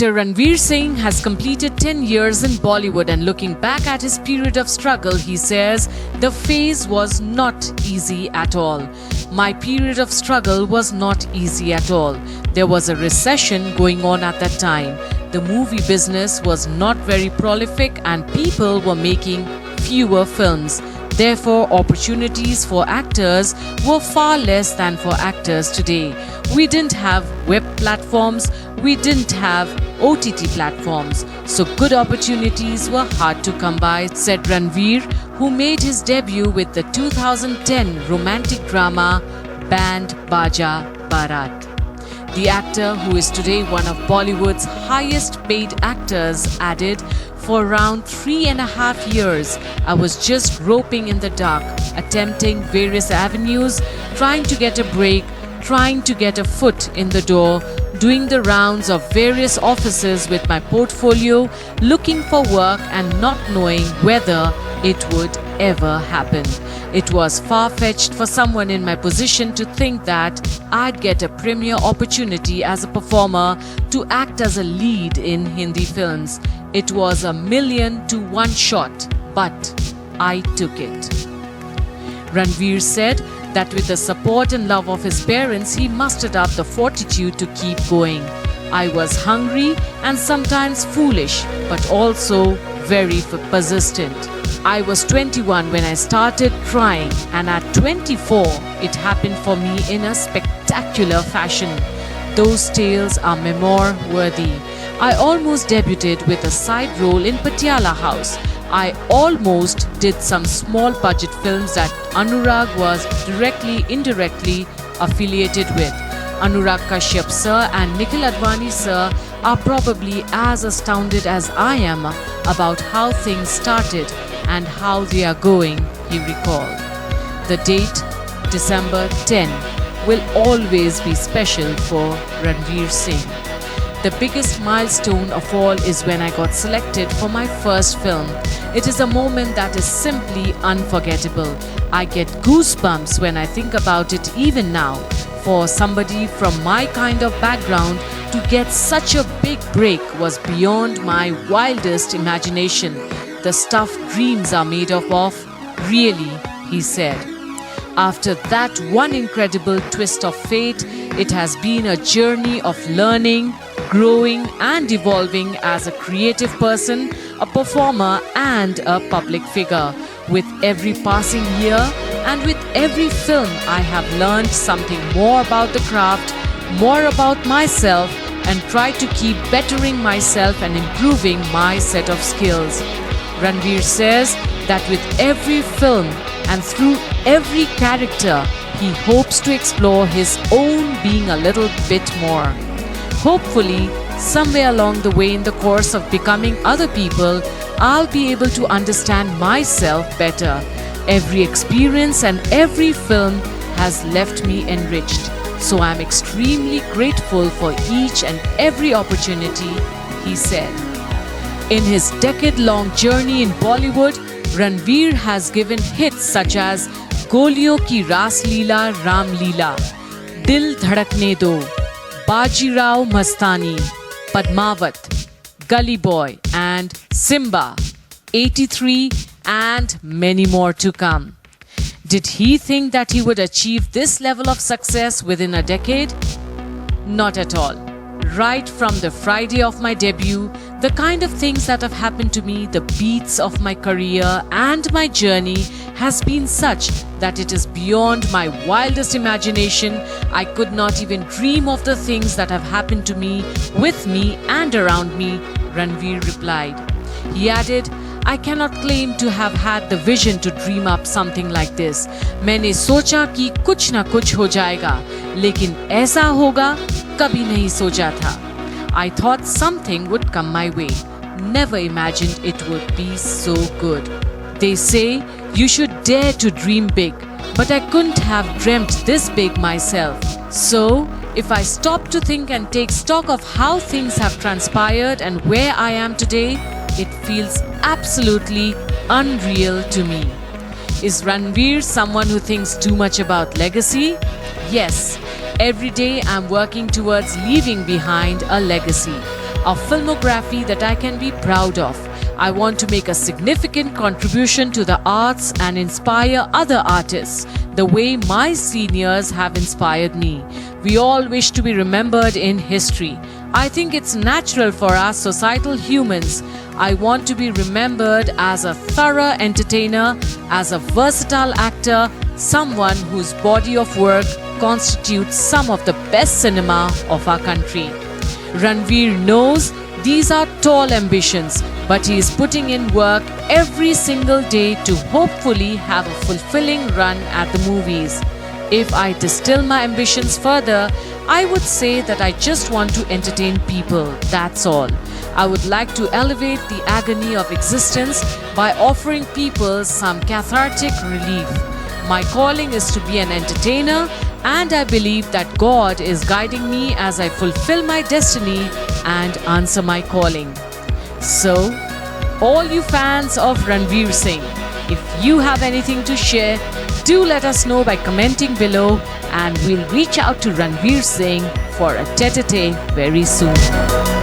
Actor Ranveer Singh has completed 10 years in Bollywood, and looking back at his period of struggle, he says, "The phase was not easy at all. My period of struggle was not easy at all. There was a recession going on at that time. The movie business was not very prolific and people were making fewer films. Therefore, opportunities for actors were far less than for actors today. We didn't have web platforms, we didn't have OTT platforms, so good opportunities were hard to come by," said Ranveer, who made his debut with the 2010 romantic drama Band Baja Barat. The actor, who is today one of Bollywood's highest paid actors, added, "For around 3.5 years, I was just groping in the dark, attempting various avenues, trying to get a break, trying to get a foot in the door, doing the rounds of various offices with my portfolio, looking for work and not knowing whether it would ever happen. It was far-fetched for someone in my position to think that I'd get a premier opportunity as a performer to act as a lead in Hindi films. It was 1,000,000 to 1 shot, but I took it." Ranveer said that with the support and love of his parents, he mustered up the fortitude to keep going. "I was hungry and sometimes foolish, but also very persistent. I was 21 when I started trying, and at 24, it happened for me in a spectacular fashion. Those tales are memoir-worthy. I almost debuted with a side role in Patiala House. I almost did some small budget films that Anurag was indirectly affiliated with. Anurag Kashyap sir and Nikhil Advani sir are probably as astounded as I am about how things started and how they are going," he recalled. The date, December 10, will always be special for Ranveer Singh. The biggest milestone of all is when I got selected for my first film. It is a moment that is simply unforgettable. I get goosebumps when I think about it even now. For somebody from my kind of background to get such a big break was beyond my wildest imagination. The stuff dreams are made of, really, he said. After that one incredible twist of fate, it has been a journey of learning, growing and evolving as a creative person, a performer and a public figure. With every passing year and with every film, I have learned something more about the craft, more about myself, and try to keep bettering myself and improving my set of skills. Ranveer says that with every film and through every character, he hopes to explore his own being a little bit more. Hopefully, somewhere along the way in the course of becoming other people, I'll be able to understand myself better. Every experience and every film has left me enriched. So I'm extremely grateful for each and every opportunity, he said. In his decade-long journey in Bollywood, Ranveer has given hits such as Goliyon Ki Ras Leela Ram Leela, Dil Dhadakne Do, Bajirao Mastani, Padmavat, Gully Boy and Simba, 83 and many more to come. Did he think that he would achieve this level of success within a decade? Not at all. Right from the Friday of my debut, the kind of things that have happened to me, the beats of my career and my journey has been such that it is beyond my wildest imagination. I could not even dream of the things that have happened to me, with me and around me, Ranveer replied. He added, I cannot claim to have had the vision to dream up something like this. मैंने सोचा कि कुछ ना कुछ हो जाएगा, लेकिन ऐसा होगा कभी नहीं सोचा था. I thought something would come my way. Never imagined it would be so good. They say you should dare to dream big, but I couldn't have dreamt this big myself. So, if I stop to think and take stock of how things have transpired and where I am today, it feels absolutely unreal to me. Is Ranveer someone who thinks too much about legacy? Yes. Every day I'm working towards leaving behind a legacy. a filmography that I can be proud of. I want to make a significant contribution to the arts and inspire other artists the way my seniors have inspired me. We all wish to be remembered in history. I think it's natural for us societal humans. I want to be remembered as a thorough entertainer, as a versatile actor, someone whose body of work constitutes some of the best cinema of our country. Ranveer knows these are tall ambitions, but he is putting in work every single day to hopefully have a fulfilling run at the movies. If I distill my ambitions further, I would say that I just want to entertain people, that's all. I would like to elevate the agony of existence by offering people some cathartic relief. My calling is to be an entertainer, and I believe that God is guiding me as I fulfill my destiny and answer my calling. So, all you fans of Ranveer Singh, if you have anything to share, do let us know by commenting below, and we'll reach out to Ranveer Singh for a tete-a-tete very soon.